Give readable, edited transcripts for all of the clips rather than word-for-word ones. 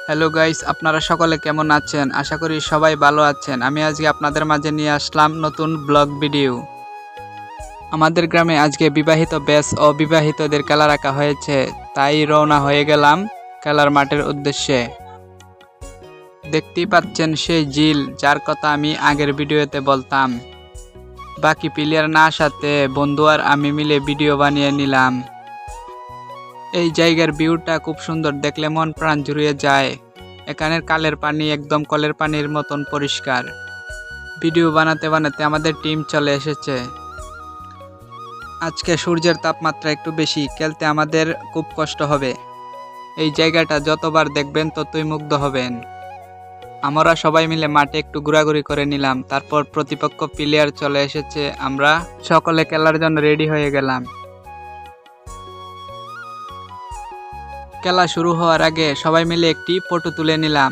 Hello guys, আপনারা সকলে কেমন আছেন? আশা করি সবাই ভালো আছেন। আমি আজকে আপনাদের মাঝে নিয়ে আসলাম নতুন ব্লগ ভিডিও। আমাদের গ্রামে আজকে বিবাহিত ব্যাচ ও বিবাহিতদের খেলা রাখা হয়েছে, তাই রওনা হয়ে গেলাম খেলার মাঠের উদ্দেশ্যে। দেখতেই পাচ্ছেন সেই ঝিল, যার কথা আমি আগের ভিডিওতে বলতাম। বাকি প্লেয়ার না আসাতে বন্ধু আর আমি মিলে ভিডিও বানিয়ে নিলাম। এই জায়গার ভিউটা খুব সুন্দর, দেখলে মন প্রাণ জুড়িয়ে যায়। এখানের কালের পানি একদম কলের পানির মতন পরিষ্কার। ভিডিও বানাতে বানাতে আমাদের টিম চলে এসেছে। আজকে সূর্যের তাপমাত্রা একটু বেশি, খেলতে আমাদের খুব কষ্ট হবে। এই জায়গাটা যতবার দেখবেন ততই মুগ্ধ হবেন। আমরা সবাই মিলে মাঠে একটু ঘোরাঘুরি করে নিলাম, তারপর প্রতিপক্ষ প্লেয়ার চলে এসেছে। আমরা সকলে খেলার জন্য রেডি হয়ে গেলাম। খেলা শুরু হওয়ার আগে সবাই মিলে একটি ফটো তুলে নিলাম।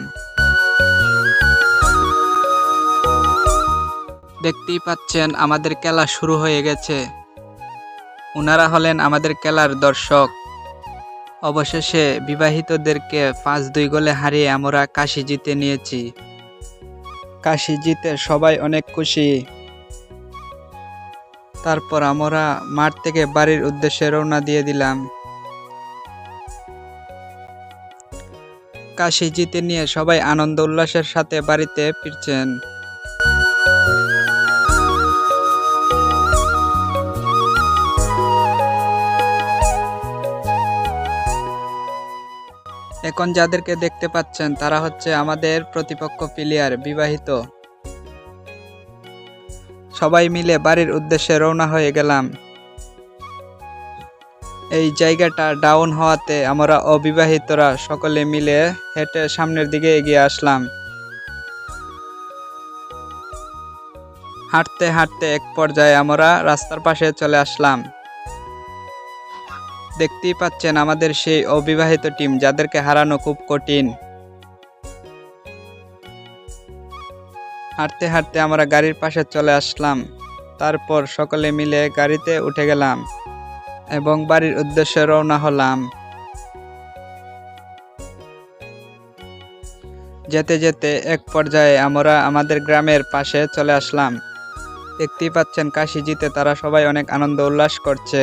দেখতেই পাচ্ছেন আমাদের খেলা শুরু হয়ে গেছে। ওনারা হলেন আমাদের খেলার দর্শক। অবশেষে বিবাহিতদেরকে 5-2 গোলে হারিয়ে আমরা কাশি জিতে নিয়েছি। কাশি জিতে সবাই অনেক খুশি। তারপর আমরা মাঠ থেকে বাড়ির উদ্দেশ্যে রওনা দিয়ে দিলাম। কাশি জিতে নিয়ে সবাই আনন্দ উল্লাসের সাথে বাড়িতে ফিরছেন। এখন যাদেরকে দেখতে পাচ্ছেন তারা হচ্ছে আমাদের প্রতিপক্ষ প্লেয়ার, বিবাহিত। সবাই মিলে বাড়ির উদ্দেশ্যে রওনা হয়ে গেলাম। এই জায়গাটা ডাউন হওয়াতে আমরা অবিবাহিতরা সকলে মিলে হেঁটে সামনের দিকে এগিয়ে আসলাম। হাঁটতে হাঁটতে এক পর্যায়ে আমরা রাস্তার পাশে চলে আসলাম। দেখতেই পাচ্ছেন আমাদের সেই অবিবাহিত টিম, যাদেরকে হারানো খুব কঠিন। হাঁটতে হাঁটতে আমরা গাড়ির পাশে চলে আসলাম। তারপর সকলে মিলে গাড়িতে উঠে গেলাম এবং বাড়ির উদ্দেশ্যে রওনা হলাম। যেতে যেতে এক পর্যায়ে আমরা আমাদের গ্রামের পাশে চলে আসলাম। দেখতেই পাচ্ছেন কাশি জিতে তারা সবাই অনেক আনন্দ উল্লাস করছে।